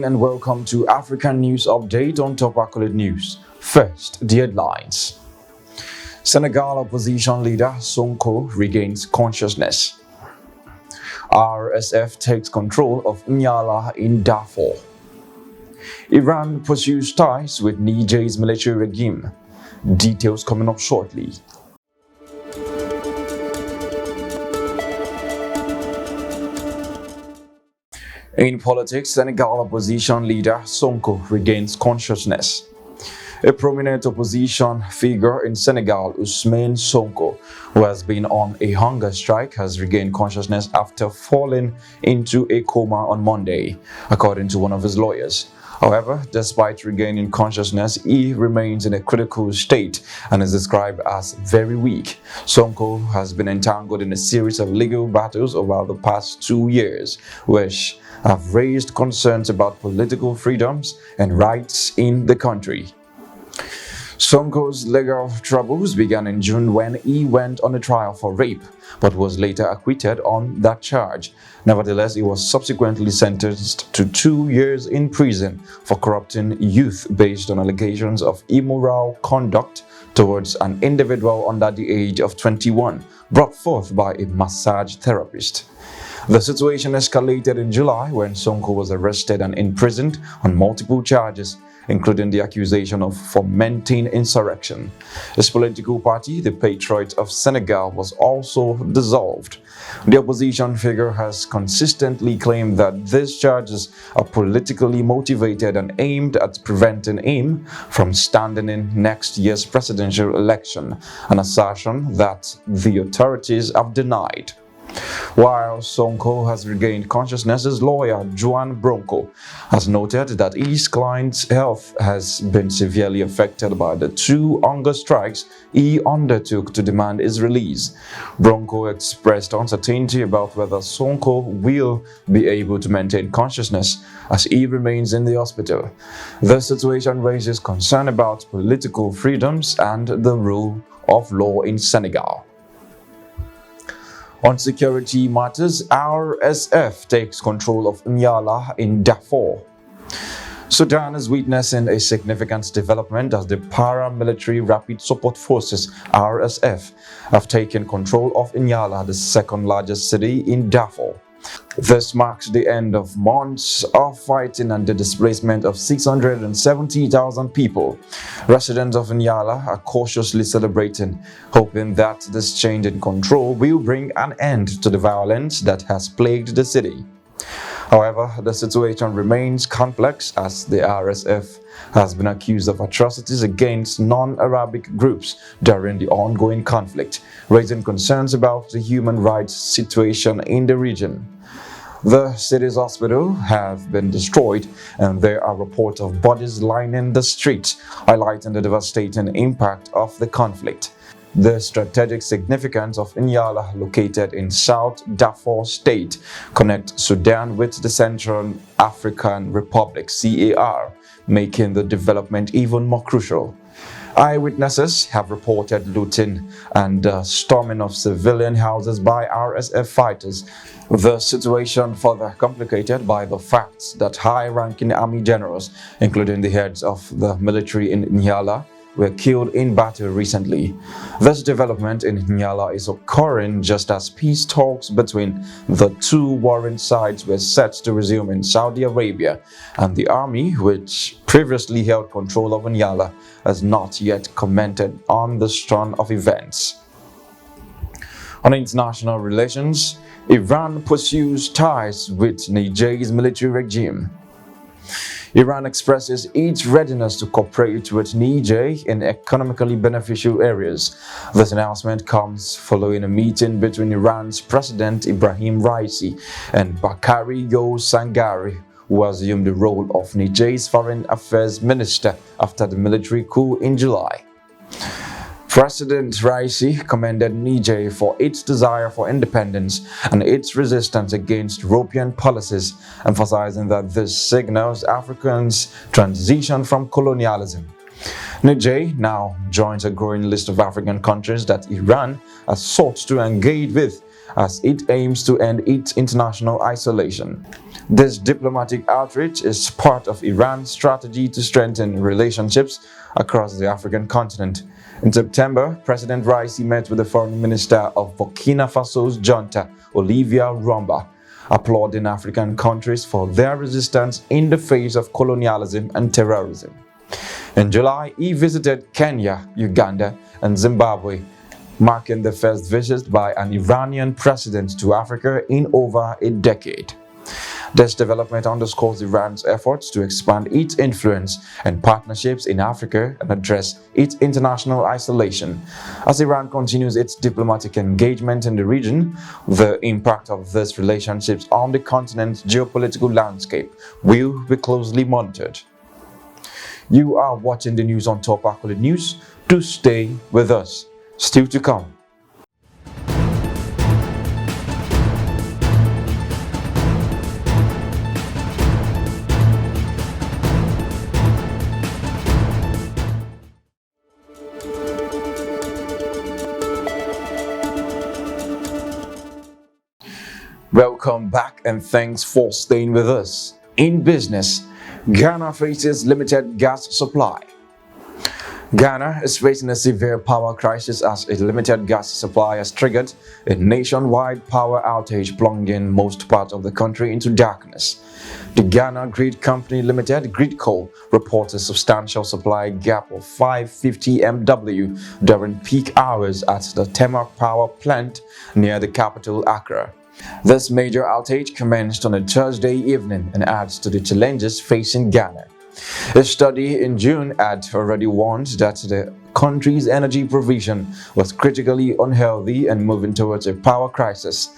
morning and welcome to African News Update on Top Accolade News. First, the headlines. Senegal opposition leader Sonko regains consciousness. RSF takes control of Nyala in Darfur. Iran pursues ties with Niger's military regime. Details coming up shortly. In politics, Senegal opposition leader Sonko regains consciousness. A prominent opposition figure in Senegal, Ousmane Sonko, who has been on a hunger strike, has regained consciousness after falling into a coma on Monday, according to one of his lawyers. However, despite regaining consciousness, he remains in a critical state and is described as very weak. Sonko has been entangled in a series of legal battles over the past 2 years, which have raised concerns about political freedoms and rights in the country. Sonko's legal troubles began in June when he went on a trial for rape, but was later acquitted on that charge. Nevertheless, he was subsequently sentenced to 2 years in prison for corrupting youth based on allegations of immoral conduct towards an individual under the age of 21, brought forth by a massage therapist. The situation escalated in July when Sonko was arrested and imprisoned on multiple charges, including the accusation of fomenting insurrection. His political party, the Patriots of Senegal, was also dissolved. The opposition figure has consistently claimed that these charges are politically motivated and aimed at preventing him from standing in next year's presidential election, an assertion that the authorities have denied. While Sonko has regained consciousness, his lawyer, Juan Bronco, has noted that his client's health has been severely affected by the 2 hunger strikes he undertook to demand his release. Bronco expressed uncertainty about whether Sonko will be able to maintain consciousness as he remains in the hospital. The situation raises concern about political freedoms and the rule of law in Senegal. On security matters, RSF takes control of Nyala in Darfur. Sudan is witnessing a significant development as the paramilitary Rapid Support Forces (RSF) have taken control of Nyala, the second largest city in Darfur. This marks the end of months of fighting and the displacement of 670,000 people. Residents of Nyala are cautiously celebrating, hoping that this change in control will bring an end to the violence that has plagued the city. However, the situation remains complex as the RSF has been accused of atrocities against non-Arabic groups during the ongoing conflict, raising concerns about the human rights situation in the region. The city's hospitals have been destroyed and there are reports of bodies lining the streets, highlighting the devastating impact of the conflict. The strategic significance of Nyala, located in South Darfur State, connects Sudan with the Central African Republic (CAR), making the development even more crucial. Eyewitnesses have reported looting and storming of civilian houses by RSF fighters. The situation further complicated by the fact that high-ranking army generals, including the heads of the military in Nyala, were killed in battle recently. This development in Nyala is occurring just as peace talks between the 2 warring sides were set to resume in Saudi Arabia, and the army, which previously held control of Nyala, has not yet commented on the turn of events. On international relations, Iran pursues ties with Niger's military regime. Iran expresses its readiness to cooperate with Niger in economically beneficial areas. This announcement comes following a meeting between Iran's President Abraham Raisi and Bakary Yaou Sangaré, who assumed the role of Niger's foreign affairs minister after the military coup in July. President Raisi commended Niger for its desire for independence and its resistance against European policies, emphasizing that this signals Africans' transition from colonialism. Niger now joins a growing list of African countries that Iran has sought to engage with, as it aims to end its international isolation. This diplomatic outreach is part of Iran's strategy to strengthen relationships across the African continent. In September, President Raisi met with the Foreign Minister of Burkina Faso's junta, Olivier Rumba, applauding African countries for their resistance in the face of colonialism and terrorism. In July, he visited Kenya, Uganda, and Zimbabwe, marking the first visit by an Iranian president to Africa in over a decade. This development underscores Iran's efforts to expand its influence and partnerships in Africa and address its international isolation. As Iran continues its diplomatic engagement in the region, the impact of these relationships on the continent's geopolitical landscape will be closely monitored. You are watching the news on Top Akoli News. Do stay with us. Still to come. Welcome back and thanks for staying with us. In business, Ghana faces limited gas supply. Ghana is facing a severe power crisis as a limited gas supply has triggered a nationwide power outage, plunging most parts of the country into darkness. The Ghana Grid Company Limited, GridCo, reports a substantial supply gap of 550 MW during peak hours at the Tema power plant near the capital, Accra. This major outage commenced on a Thursday evening and adds to the challenges facing Ghana. A study in June had already warned that the country's energy provision was critically unhealthy and moving towards a power crisis.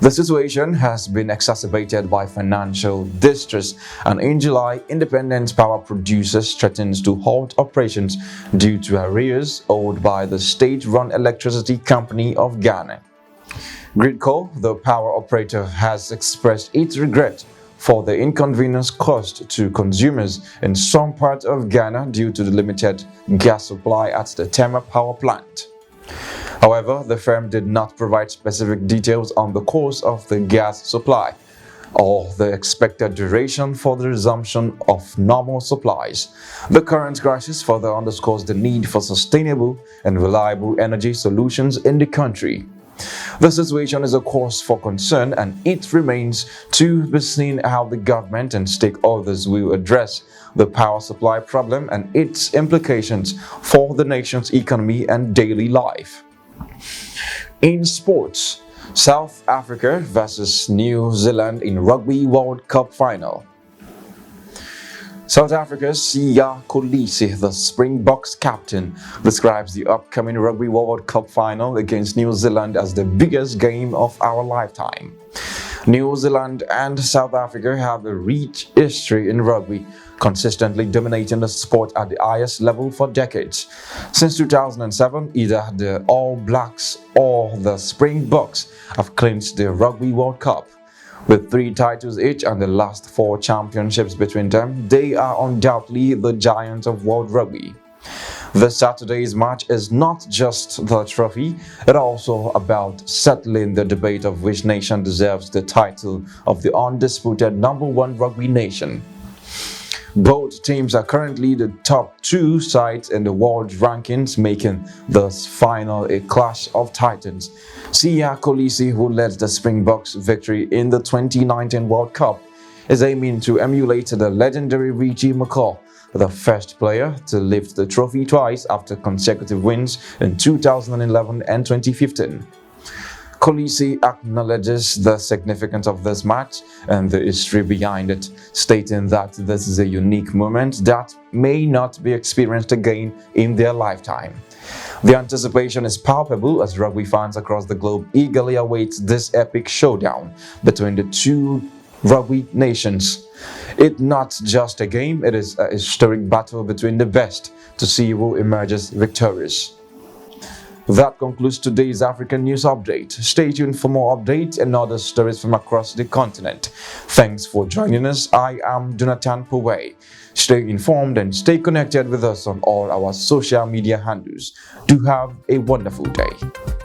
The situation has been exacerbated by financial distress, and in July, independent power producers threatened to halt operations due to arrears owed by the state-run Electricity Company of Ghana. GridCo, the power operator, has expressed its regret for the inconvenience caused to consumers in some parts of Ghana due to the limited gas supply at the Tema power plant. However, the firm did not provide specific details on the cause of the gas supply or the expected duration for the resumption of normal supplies. The current crisis further underscores the need for sustainable and reliable energy solutions in the country. The situation is a cause for concern, and it remains to be seen how the government and stakeholders will address the power supply problem and its implications for the nation's economy and daily life. In sports, South Africa versus New Zealand in Rugby World Cup final. South Africa's Siya Kolisi, the Springboks captain, describes the upcoming Rugby World Cup final against New Zealand as the biggest game of our lifetime. New Zealand and South Africa have a rich history in rugby, consistently dominating the sport at the highest level for decades. Since 2007, either the All Blacks or the Springboks have clinched the Rugby World Cup. With 3 titles each and the last 4 championships between them, they are undoubtedly the giants of world rugby. This Saturday's match is not just the trophy, it's also about settling the debate of which nation deserves the title of the undisputed #1 rugby nation. Both teams are currently the top 2 sides in the world rankings, making this final a clash of titans. Siya Kolisi, who led the Springboks' victory in the 2019 World Cup, is aiming to emulate the legendary Richie McCaw, the first player to lift the trophy twice after consecutive wins in 2011 and 2015. Kolisi acknowledges the significance of this match and the history behind it, stating that this is a unique moment that may not be experienced again in their lifetime. The anticipation is palpable as rugby fans across the globe eagerly await this epic showdown between the 2 rugby nations. It's not just a game, it is a historic battle between the best to see who emerges victorious. That concludes today's African News Update. Stay tuned for more updates and other stories from across the continent. Thanks for joining us. I am Jonathan Poway. Stay informed and stay connected with us on all our social media handles. Do have a wonderful day.